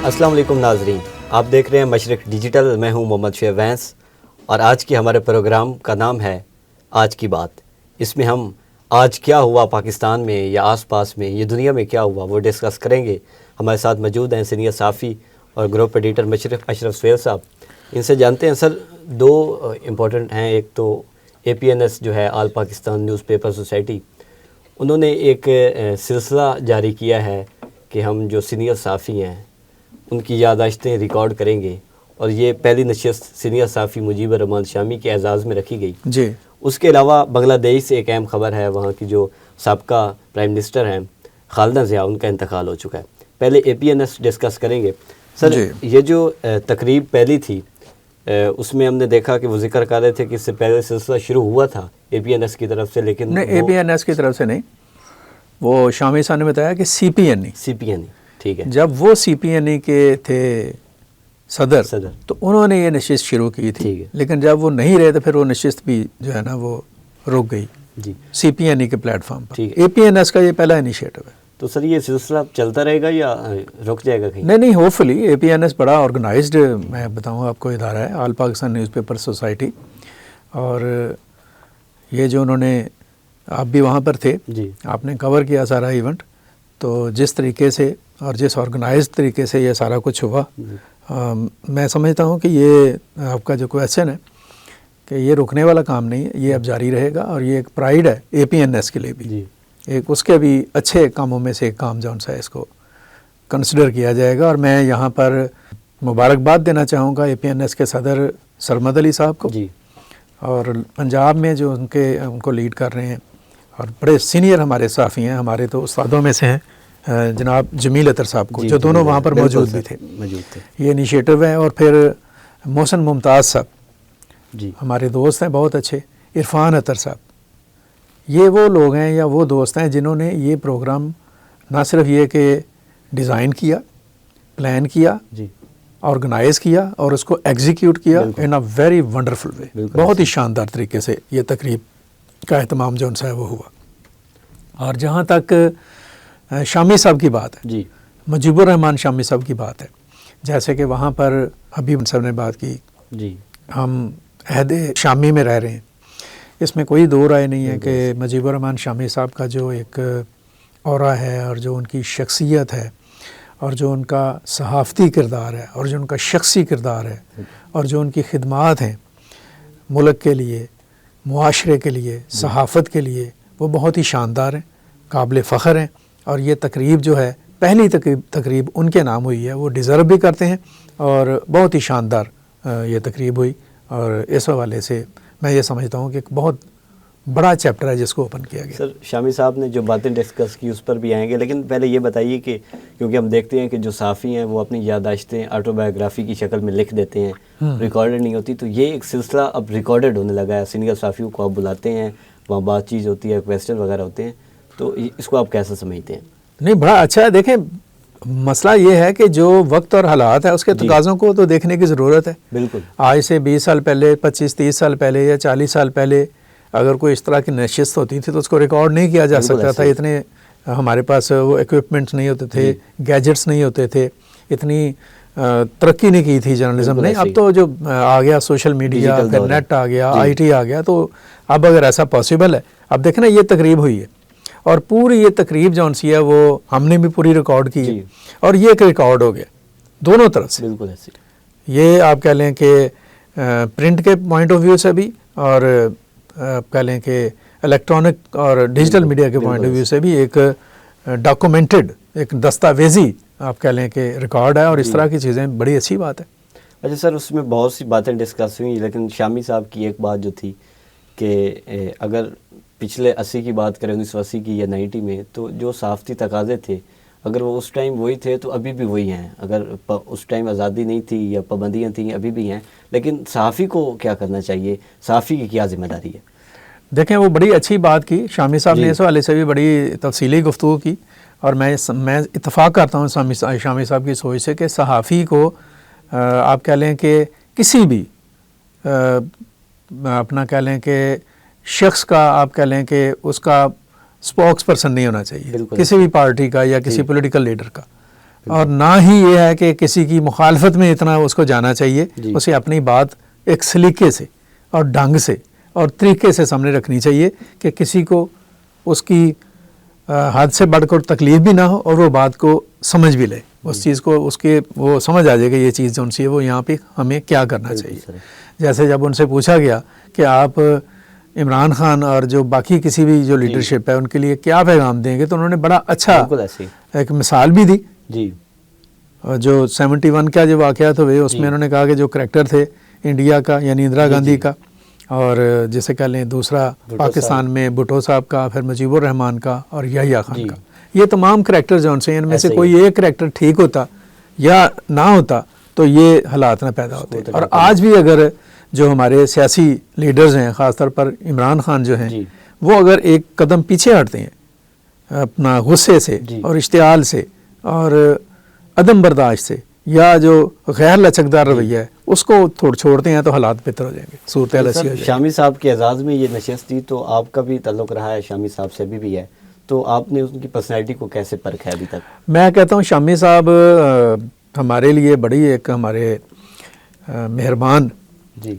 السلام علیکم ناظرین، آپ دیکھ رہے ہیں مشرق ڈیجیٹل. میں ہوں محمد شعیب وینس اور آج کی ہمارے پروگرام کا نام ہے آج کی بات. اس میں ہم آج کیا ہوا پاکستان میں یا آس پاس میں، یہ دنیا میں کیا ہوا وہ ڈسکس کریں گے. ہمارے ساتھ موجود ہیں سینئر صحافی اور گروپ ایڈیٹر مشرق اشرف سہیل صاحب. ان سے جانتے ہیں سر، دو امپورٹنٹ ہیں. ایک تو APNS جو ہے آل پاکستان نیوز پیپر سوسائٹی، انہوں نے ایک سلسلہ جاری کیا ہے کہ ہم جو سینئر صحافی ہیں ان کی یادداشتیں ریکارڈ کریں گے، اور یہ پہلی نشست سینئر صحافی مجیب الرحمان شامی کے اعزاز میں رکھی گئی. جی. اس کے علاوہ بنگلہ دیش سے ایک اہم خبر ہے، وہاں کی جو سابقہ پرائم منسٹر ہیں خالدہ ضیاء، ان کا انتقال ہو چکا ہے. پہلے APNS ڈسکس کریں گے. سر جی. یہ جو تقریب پہلی تھی اس میں ہم نے دیکھا کہ وہ ذکر کر رہے تھے کہ اس سے پہلے سلسلہ شروع ہوا تھا APNS کی طرف سے، لیکن نہیں، APNS کی طرف سے نہیں، وہ شامی صاحب نے بتایا کہ CPNE. ٹھیک ہے. جب وہ CPNE کے تھے صدر تو انہوں نے یہ نشست شروع کی تھی، لیکن جب وہ نہیں رہے تو پھر وہ نشست بھی جو ہے نا وہ رک گئی. جی. CPNE کے پلیٹ فارم پر. APNS کا یہ پہلا انیشیٹو ہے. تو سر یہ سلسلہ چلتا رہے گا یا رک جائے گا کہیں؟ نہیں، ہوپفلی APNS بڑا آرگنائزڈ، میں بتاؤں آپ کو، ادارہ ہے، آل پاکستان نیوز پیپر سوسائٹی. اور یہ جو انہوں نے، آپ بھی وہاں پر تھے، جی، آپ نے کور کیا سارا ایونٹ. تو جس طریقے سے اور جس آرگنائزڈ طریقے سے یہ سارا کچھ ہوا، میں سمجھتا ہوں کہ یہ آپ کا جو کویسچن ہے کہ یہ رکنے والا کام نہیں ہے، یہ اب جاری رہے گا. اور یہ ایک پرائیڈ ہے APNS کے لیے بھی. جی. ایک اس کے بھی اچھے کاموں میں سے ایک کام جون سا ہے، اس کو کنسیڈر کیا جائے گا. اور میں یہاں پر مبارکباد دینا چاہوں گا APNS کے صدر سرمد علی صاحب کو. جی. اور پنجاب میں جو ان کو لیڈ کر رہے ہیں اور بڑے سینئر ہمارے صحافی ہیں، ہمارے تو استادوں میں سے ہیں، جناب جمیل اطہر صاحب کو، جو دونوں وہاں پر موجود بھی تھے. یہ انیشیٹو ہے. اور پھر محسن ممتاز صاحب، جی، ہمارے دوست ہیں بہت اچھے. عرفان اطہر صاحب، یہ وہ لوگ ہیں یا وہ دوست ہیں جنہوں نے یہ پروگرام نہ صرف یہ کہ ڈیزائن کیا، پلان کیا، جی، آرگنائز کیا اور اس کو ایگزیکیوٹ کیا ان اے ویری ونڈرفل وے. بہت ہی شاندار طریقے سے یہ تقریب کا اہتمام جو ان سے وہ ہوا. اور جہاں تک شامی صاحب کی بات ہے، جی، مجیب الرحمان شامی صاحب کی بات ہے، جیسے کہ وہاں پر حبیب صاحب نے بات کی، جی، ہم عہد شامی میں رہ رہے ہیں. اس میں کوئی دو رائے نہیں ہے کہ مجیب الرحمان شامی صاحب کا جو ایک اورا ہے اور جو ان کی شخصیت ہے اور جو ان کا صحافتی کردار ہے اور جو ان کا شخصی کردار ہے اور جو ان کی خدمات ہیں ملک کے لیے، معاشرے کے لیے، صحافت کے لیے، وہ بہت ہی شاندار ہیں، قابل فخر ہیں. اور یہ تقریب جو ہے، پہلی تقریب ان کے نام ہوئی ہے، وہ ڈیزرو بھی کرتے ہیں. اور بہت ہی شاندار یہ تقریب ہوئی. اور اس حوالے سے میں یہ سمجھتا ہوں کہ ایک بہت بڑا چیپٹر ہے جس کو اوپن کیا گیا. سر شامی صاحب نے جو باتیں ڈسکس کی اس پر بھی آئیں گے، لیکن پہلے یہ بتائیے کہ کیونکہ ہم دیکھتے ہیں کہ جو صحافی ہیں وہ اپنی یادداشتیں آٹو بایوگرافی کی شکل میں لکھ دیتے ہیں، ریکارڈڈ نہیں ہوتی. تو یہ ایک سلسلہ اب ریکارڈڈ ہونے لگا ہے. سینئر صحافیوں کو آپ بلاتے ہیں، وہاں بات چیت ہوتی ہے، کویسچن وغیرہ ہوتے ہیں. تو اس کو آپ کیسا سمجھتے ہیں؟ نہیں، بڑا اچھا ہے. دیکھیں، مسئلہ یہ ہے کہ جو وقت اور حالات ہے اس کے تقاضوں کو تو دیکھنے کی ضرورت ہے. بالکل. آج سے 20 سال پہلے، 25-30 سال پہلے یا 40 سال پہلے اگر کوئی اس طرح کی نشست ہوتی تھی تو اس کو ریکارڈ نہیں کیا جا سکتا تھا. اتنے ہمارے پاس وہ ایکوپمنٹس نہیں ہوتے تھے، گیجٹس نہیں ہوتے تھے، اتنی ترقی نہیں کی تھی جرنلزم نے. اب تو جو آ گیا سوشل میڈیا، پھر نیٹ آ گیا، IT آ گیا، تو اب اگر ایسا پاسبل ہے. اب دیکھیں نا، یہ تقریب ہوئی ہے اور پوری یہ تقریب جو سی ہے وہ ہم نے بھی پوری ریکارڈ کی ہے. اور یہ ایک ریکارڈ ہو گیا دونوں طرف سے. بالکل ایسے. یہ آپ کہہ لیں کہ پرنٹ کے پوائنٹ آف ویو سے بھی، اور آپ کہہ لیں کہ الیکٹرانک اور ڈیجیٹل میڈیا کے پوائنٹ آف ویو سے بھی ایک ڈاکومنٹڈ، ایک دستاویزی آپ کہہ لیں کہ ریکارڈ ہے. اور اس طرح کی چیزیں بڑی اچھی بات ہے. اچھا سر، اس میں بہت سی باتیں ڈسکس ہوئیں، لیکن شامی صاحب کی ایک بات جو تھی کہ اگر پچھلے 80 کی بات کریں، 1980 کی یا 90 میں، تو جو صحافتی تقاضے تھے اگر وہ اس ٹائم وہی تھے تو ابھی بھی وہی ہیں. اگر اس ٹائم آزادی نہیں تھی یا پابندیاں تھیں، ابھی بھی ہیں. لیکن صحافی کو کیا کرنا چاہیے؟ صحافی کی کیا ذمہ داری ہے؟ دیکھیں، وہ بڑی اچھی بات کی شامی صاحب نے، اس حوالے سے بھی بڑی تفصیلی گفتگو کی. اور میں اتفاق کرتا ہوں شامی صاحب کی سوچ سے کہ صحافی کو آپ کہہ لیں کہ کسی بھی اپنا کہہ لیں کہ شخص کا، آپ کہہ لیں کہ اس کا اسپوکس پرسن نہیں ہونا چاہیے، کسی بھی پارٹی کا یا کسی پولیٹیکل لیڈر کا. اور نہ ہی یہ ہے کہ کسی کی مخالفت میں اتنا اس کو جانا چاہیے. اسے اپنی بات ایک سلیقے سے اور ڈھنگ سے اور طریقے سے سامنے رکھنی چاہیے کہ کسی کو اس کی حد سے بڑھ کر تکلیف بھی نہ ہو اور وہ بات کو سمجھ بھی لے, اس چیز کو اس کے وہ سمجھ آ جائے کہ یہ چیز جو ان سے وہ یہاں پہ ہمیں کیا کرنا چاہیے. جیسے جب ان سے پوچھا گیا کہ آپ عمران خان اور جو باقی کسی بھی جو لیڈرشپ ہے ان کے لیے کیا پیغام دیں گے, تو انہوں نے بڑا اچھا ایک مثال بھی دی. جی, جو 71 کا جو واقعات ہوئے اس میں انہوں نے کہا کہ جو کریکٹر تھے انڈیا کا یعنی اندرا گاندھی کا, اور جیسے کہہ لیں دوسرا پاکستان میں بھٹو صاحب کا, پھر مجیب الرحمان کا اور یحییٰ خان کا, یہ تمام کریکٹر جو ان سے ان میں سے کوئی ایک کریکٹر ٹھیک ہوتا یا نہ ہوتا تو یہ حالات نہ پیدا ہوتے. اور آج بھی اگر جو ہمارے سیاسی لیڈرز ہیں, خاص طور پر عمران خان جو ہیں, وہ اگر ایک قدم پیچھے ہٹتے ہیں اپنا غصے سے اور اشتعال سے اور عدم برداشت سے یا جو غیر لچکدار رویہ ہے اس کو چھوڑتے ہیں تو حالات بہتر ہو جائیں گے, صورتحال اچھی ہو جائے گی. شامی صاحب کے اعزاز میں یہ نشست تھی, تو آپ کا بھی تعلق رہا ہے شامی صاحب سے بھی ہے, تو آپ نے ان کی پرسنالٹی کو کیسے پرکھا ہے ابھی تک؟ میں کہتا ہوں شامی صاحب ہمارے لیے بڑی ایک ہمارے مہربان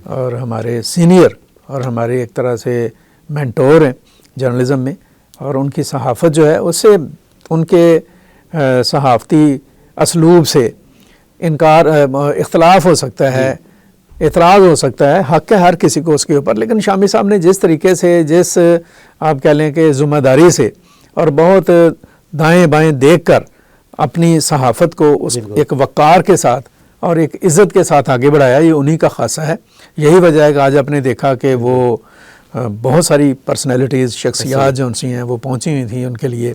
اور ہمارے سینئر اور ہمارے ایک طرح سے مینٹور ہیں جرنلزم میں, اور ان کی صحافت جو ہے اس سے ان کے صحافتی اسلوب سے انکار اختلاف ہو سکتا ہے, اعتراض ہو سکتا ہے, حق ہے ہر کسی کو اس کے اوپر, لیکن شامی صاحب نے جس طریقے سے, جس آپ کہہ لیں کہ ذمہ داری سے اور بہت دائیں بائیں دیکھ کر اپنی صحافت کو اس ایک وقار کے ساتھ اور ایک عزت کے ساتھ آگے بڑھایا, یہ انہی کا خاصہ ہے. یہی وجہ ہے کہ آج آپ نے دیکھا کہ وہ بہت ساری پرسنالٹیز, شخصیات جو ان سی ہیں وہ پہنچی ہوئی تھیں ان کے لیے,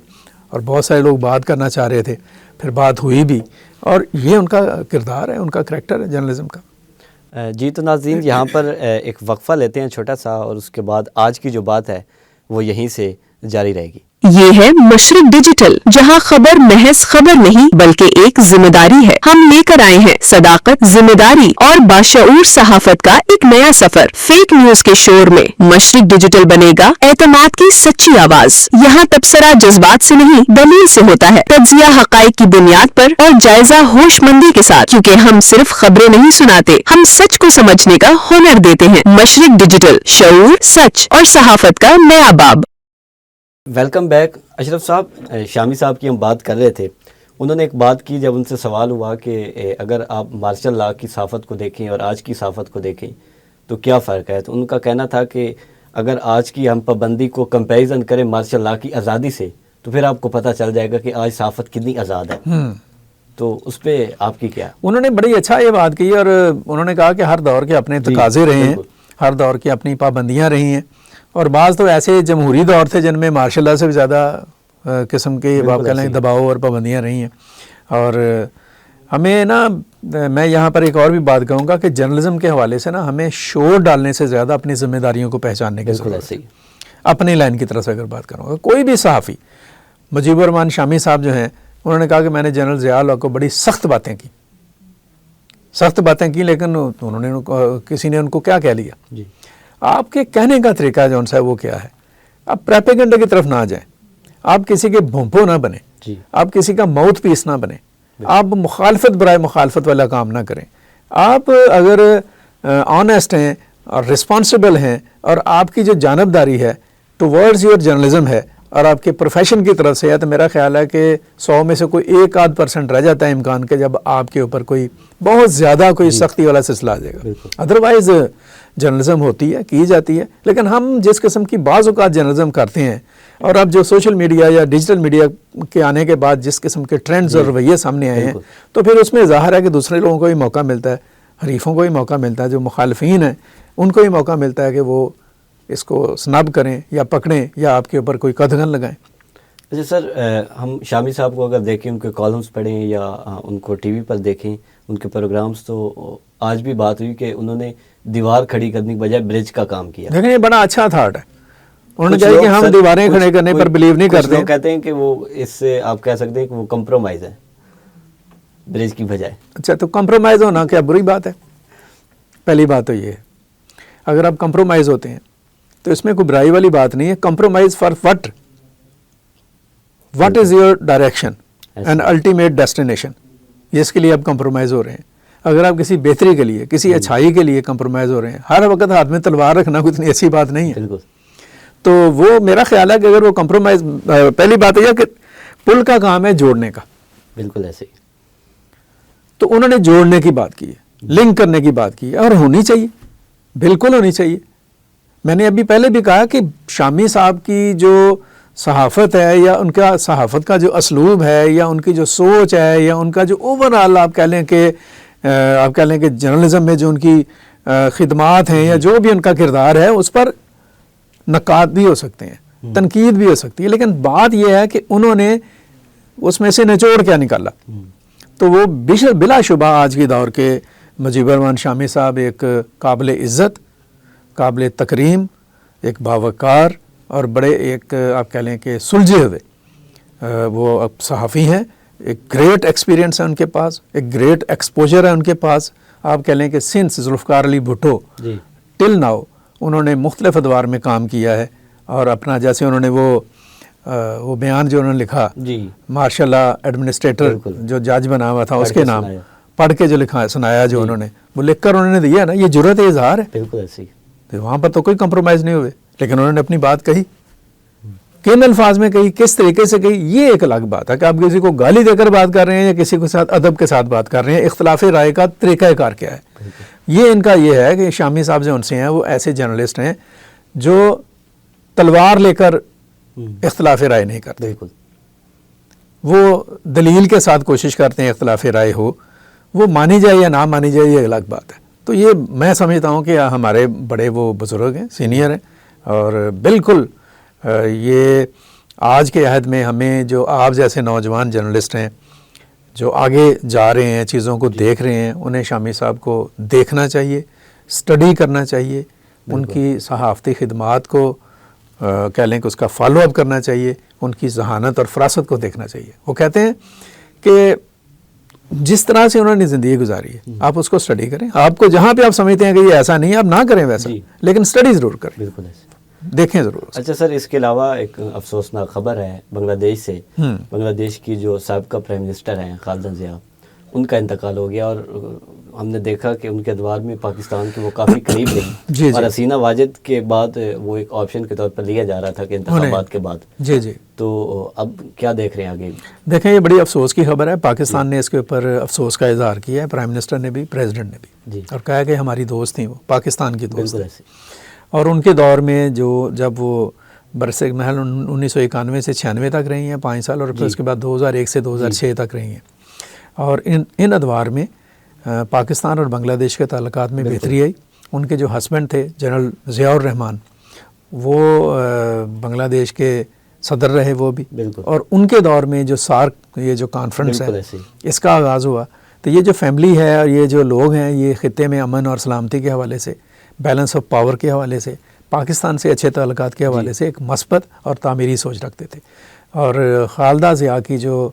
اور بہت سارے لوگ بات کرنا چاہ رہے تھے, پھر بات ہوئی بھی, اور یہ ان کا کردار ہے, ان کا کریکٹر ہے جرنلزم کا. جی تو ناظرین, یہاں پر ایک وقفہ لیتے ہیں چھوٹا سا, اور اس کے بعد آج کی جو بات ہے وہ یہیں سے جاری رہے گی. یہ ہے مشرق ڈیجیٹل, جہاں خبر محض خبر نہیں بلکہ ایک ذمہ داری ہے. ہم لے کر آئے ہیں صداقت, ذمہ داری اور باشعور صحافت کا ایک نیا سفر. فیک نیوز کے شور میں مشرق ڈیجیٹل بنے گا اعتماد کی سچی آواز. یہاں تبصرہ جذبات سے نہیں دلیل سے ہوتا ہے, تجزیہ حقائق کی بنیاد پر اور جائزہ ہوش مندی کے ساتھ, کیونکہ ہم صرف خبریں نہیں سناتے, ہم سچ کو سمجھنے کا ہنر دیتے ہیں. مشرق ڈیجیٹل, شعور, سچ اور صحافت کا نیا باب. Welcome back. اشرف صاحب, شامی صاحب کی ہم بات کر رہے تھے, انہوں نے ایک بات کی جب ان سے سوال ہوا کہ اگر آپ مارشل لاء کی صحافت کو دیکھیں اور آج کی صحافت کو دیکھیں تو کیا فرق ہے, تو ان کا کہنا تھا کہ اگر آج کی ہم پابندی کو کمپیریزن کریں مارشل لاء کی آزادی سے تو پھر آپ کو پتہ چل جائے گا کہ آج صحافت کتنی آزاد ہے. تو اس پہ آپ کی کیا؟ انہوں نے بڑی اچھا یہ بات کی, اور انہوں نے کہا کہ ہر دور کے اپنے تقاضے رہے ہیں, ہر دور کی اپنی پابندیاں رہی ہیں, اور بعض تو ایسے جمہوری دور تھے جن میں مارشل لاء سے بھی زیادہ قسم کے دباؤ اور پابندیاں رہی ہیں. اور ہمیں نا, میں یہاں پر ایک اور بھی بات کہوں گا کہ جرنلزم کے حوالے سے نا ہمیں شور ڈالنے سے زیادہ اپنی ذمہ داریوں کو پہچاننے کی ضرورت ہے. اپنی لائن کی طرف سے اگر بات کروں گا, کوئی بھی صحافی, مجیب الرحمان شامی صاحب جو ہیں, انہوں نے کہا کہ میں نے جنرل ضیاء الحق کو بڑی سخت باتیں کی, لیکن انہوں نے کسی نے ان کو کیا کہہ لیا. آپ کے کہنے کا طریقہ جو ہے وہ کیا ہے, آپ پریپیگنڈا کی طرف نہ جائیں, آپ کسی کے بھونپو نہ بنیں, آپ کسی کا ماؤتھ پیس نہ بنیں, آپ مخالفت برائے مخالفت والا کام نہ کریں. آپ اگر آنیسٹ ہیں اور رسپانسبل ہیں اور آپ کی جو جانبداری ہے ٹورڈز یور جرنلزم ہے اور آپ کے پروفیشن کی طرف سے ہے, تو میرا خیال ہے کہ 100 میں سے کوئی 1-8% رہ جاتا ہے امکان کہ جب آپ کے اوپر کوئی بہت زیادہ کوئی سختی والا سلسلہ آ جائے گا. ادروائز جرنلزم ہوتی ہے, کی جاتی ہے, لیکن ہم جس قسم کی بعض اوقات جرنلزم کرتے ہیں, اور اب جو سوشل میڈیا یا ڈیجیٹل میڈیا کے آنے کے بعد جس قسم کے ٹرینڈز اور رویے سامنے آئے ہیں, تو پھر اس میں ظاہر ہے کہ دوسرے لوگوں کو بھی موقع ملتا ہے, حریفوں کو بھی موقع ملتا ہے, جو مخالفین ہیں ان کو بھی موقع ملتا ہے کہ وہ اس کو سنب کریں یا پکڑیں یا آپ کے اوپر کوئی قدغن لگائیں. اچھا سر, ہم شامی صاحب کو اگر دیکھیں, ان کے کالمز پڑھیں یا ان کو ٹی وی پر دیکھیں, ان کے پروگرامز, تو آج بھی بات ہوئی کہ انہوں نے دیوار کھڑی کرنے کے بجائے برج کا کام کیا. دیکھیں یہ بڑا اچھا تھاٹ ہے. انہوں نے کہا کہ ہم دیواریں کھڑے کرنے پر بلیو نہیں کرتے. لوگ کہتے ہیں کہ وہ اس سے آپ کہہ سکتے ہیں کہ وہ کمپرومائز ہے برج کی بجائے. اچھا, تو کمپرومائز ہونا کیا بری بات ہے؟ پہلی بات تو یہ ہے, اگر آپ کمپرومائز ہوتے ہیں تو اس میں کوئی برائی والی بات نہیں ہے. Compromise for what is your direction and ultimate destination. یہ اس کے لیے آپ کمپرومائز ہو رہے ہیں. اگر آپ کسی بہتری کے لیے کسی اچھائی کے لیے کمپرومائز ہو رہے ہیں, ہر وقت ہاتھ میں تلوار رکھنا کوئی اتنی اچھی بات نہیں ہے. بالکل. تو وہ میرا خیال ہے کہ اگر وہ کمپرومائز, پہلی بات یہ ہے کہ پل کا کام ہے جوڑنے کا. بالکل ایسے ہی. تو انہوں نے جوڑنے کی بات کی ہے, لنک کرنے کی بات کی ہے, اور ہونی چاہیے, بالکل ہونی چاہیے. میں نے ابھی پہلے بھی کہا کہ شامی صاحب کی جو صحافت ہے, یا ان کا صحافت کا جو اسلوب ہے, یا ان کی جو سوچ ہے, یا ان کا جو اوور آل آپ کہہ لیں کہ جرنلزم میں جو ان کی خدمات ہیں, یا جو بھی ان کا کردار ہے, اس پر نقاد بھی ہو سکتے ہیں, تنقید بھی ہو سکتی ہے, لیکن بات یہ ہے کہ انہوں نے اس میں سے نچوڑ کیا نکالا. تو وہ بلا شبہ آج کے دور کے مجیب الرحمان شامی صاحب ایک قابل عزت, قابل تکریم, ایک باوقار اور بڑے ایک آپ کہہ لیں کہ سلجھے ہوئے وہ صحافی ہیں. ایک گریٹ ایکسپیرینس ہے ان کے پاس, ایک گریٹ ایکسپوجر ہے ان کے پاس. آپ کہہ لیں کہ since Zulfiqar Ali Bhutto till now انہوں نے مختلف ادوار میں کام کیا ہے, اور اپنا جیسے انہوں نے وہ بیان جو انہوں نے لکھا مارشاء اللہ ایڈمنسٹریٹر جو جج بنا ہوا تھا اس کے نام پڑھ کے جو لکھا سنایا جو انہوں نے, وہ لکھ کر انہوں نے دیا نا, یہ جرأت اظہار ہے. بالکل ایسے ہی. وہاں پر تو کوئی کمپرومائز نہیں ہوئے, لیکن انہوں نے اپنی بات کہی, کن الفاظ میں کہی, کس طریقے سے کہی, یہ ایک الگ بات ہے کہ آپ کسی کو گالی دے کر بات کر رہے ہیں یا کسی کے ساتھ ادب کے ساتھ بات کر رہے ہیں. اختلاف رائے کا طریقہ کار کیا ہے, یہ ان کا یہ ہے کہ شامی صاحب جو ان سے ہیں وہ ایسے جرنلسٹ ہیں جو تلوار لے کر اختلاف رائے نہیں کرتے. بالکل. وہ دلیل کے ساتھ کوشش کرتے ہیں اختلاف رائے ہو, وہ مانی جائے یا نہ مانی جائے یہ الگ بات ہے. تو یہ میں سمجھتا ہوں کہ ہمارے بڑے وہ بزرگ ہیں, سینئر ہیں, اور بالکل یہ آج کے عہد میں ہمیں جو آپ جیسے نوجوان جرنلسٹ ہیں جو آگے جا رہے ہیں, چیزوں کو دیکھ رہے ہیں, انہیں شامی صاحب کو دیکھنا چاہیے, اسٹڈی کرنا چاہیے, ان کی صحافتی خدمات کو کہہ لیں کہ اس کا فالو اپ کرنا چاہیے, ان کی ذہانت اور فراست کو دیکھنا چاہیے. وہ کہتے ہیں کہ جس طرح سے انہوں نے زندگی گزاری ہے آپ اس کو اسٹڈی کریں. آپ کو جہاں پہ آپ سمجھتے ہیں کہ یہ ایسا نہیں ہے آپ نہ کریں ویسا, لیکن اسٹڈی ضرور کریں. بالکل ایسے. دیکھیں ضرور. اچھا سر, اس کے علاوہ ایک افسوسناک خبر ہے بنگلہ دیش سے. بنگلہ دیش کی جو سابقہ پرائم منسٹر ہیں خالدہ ضیاء, ان کا انتقال ہو گیا, اور ہم نے دیکھا کہ ان کے ادوار میں پاکستان کے وہ کافی قریب رہی, اور حسینہ واجد کے بعد وہ ایک آپشن کے طور پر لیا جا رہا تھا کہ انتخابات کے بعد. جی. تو اب کیا دیکھ رہے ہیں آگے؟ دیکھیں یہ بڑی افسوس کی خبر ہے. پاکستان نے اس کے اوپر افسوس کا اظہار کیا ہے, پرائم منسٹر نے بھی, پریزیڈنٹ نے بھی, اور کہا کہ ہماری دوست تھیں, وہ پاکستان کی دوست ہیں. اور ان کے دور میں جب وہ برسر محل 1991 سے 96 تک رہی ہیں 5 سال, اور پھر اس کے بعد 2001 سے 2006 تک رہی ہیں. اور ان ادوار میں پاکستان اور بنگلہ دیش کے تعلقات میں بہتری آئی. ان کے جو ہسبینڈ تھے جنرل ضیاء الرحمان, وہ بنگلہ دیش کے صدر رہے وہ بھی, اور ان کے دور میں جو سارک یہ جو کانفرنس ہے اس کا آغاز ہوا. تو یہ جو فیملی ہے اور یہ جو لوگ ہیں یہ خطے میں امن اور سلامتی کے حوالے سے, بیلنس آف پاور کے حوالے سے, پاکستان سے اچھے تعلقات کے حوالے سے ایک مثبت اور تعمیری سوچ رکھتے تھے. اور خالدہ ضیاء کی جو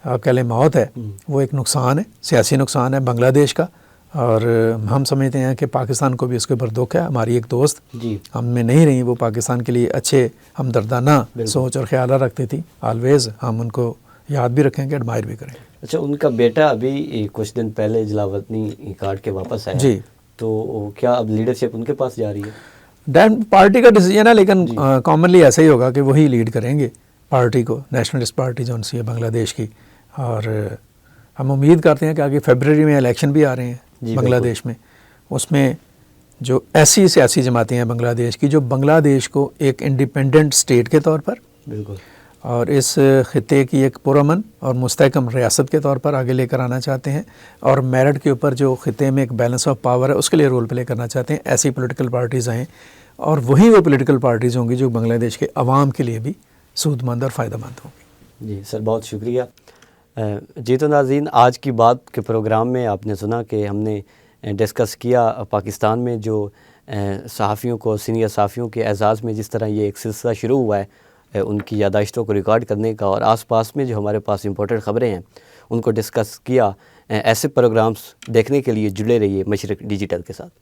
کہہ لیں موت ہے وہ ایک نقصان ہے, سیاسی نقصان ہے بنگلہ دیش کا, اور ہم سمجھتے ہیں کہ پاکستان کو بھی اس کے اوپر دکھ ہے. ہماری ایک دوست ہم میں نہیں رہی, وہ پاکستان کے لیے اچھے ہمدردانہ سوچ اور خیالات رکھتی تھی. آلویز ہم ان کو یاد بھی رکھیں گے, ایڈمائر بھی کریں گے. اچھا, ان کا بیٹا ابھی کچھ دن پہلے جلاوطنی کاٹ کے واپس آیا, جی, تو کیا اب لیڈرشپ ان کے پاس جا رہی ہے؟ پارٹی کا ڈیسیجن ہے, لیکن کامنلی ایسا ہی ہوگا کہ وہی لیڈ کریں گے پارٹی کو, نیشنلسٹ پارٹی جو ان سی ہے بنگلہ دیش کی. اور ہم امید کرتے ہیں کہ آگے فیبرری میں الیکشن بھی آ رہے ہیں بنگلہ دیش میں, اس میں جو ایسی سیاسی جماعتیں ہیں بنگلہ دیش کی جو بنگلہ دیش کو ایک انڈیپینڈنٹ اسٹیٹ کے طور پر اور اس خطے کی ایک پرامن اور مستحکم ریاست کے طور پر آگے لے کر آنا چاہتے ہیں, اور میرٹ کے اوپر جو خطے میں ایک بیلنس آف پاور ہے اس کے لیے رول پلے کرنا چاہتے ہیں. ایسی پولیٹیکل پارٹیز آئیں, اور وہی وہ پولیٹیکل پارٹیز ہوں گی جو بنگلہ دیش کے عوام کے لیے بھی سود مند اور فائدہ مند ہوں گی. جی سر, بہت شکریہ. جی تو ناظرین, آج کی بات کے پروگرام میں آپ نے سنا کہ ہم نے ڈسکس کیا پاکستان میں جو صحافیوں کو, سینئر صحافیوں کے اعزاز میں جس طرح یہ ایک سلسلہ شروع ہوا ہے ان کی یادداشتوں کو ریکارڈ کرنے کا, اور آس پاس میں جو ہمارے پاس امپورٹنٹ خبریں ہیں ان کو ڈسکس کیا. ایسے پروگرامز دیکھنے کے لیے جڑے رہیے مشرق ڈیجیٹل کے ساتھ.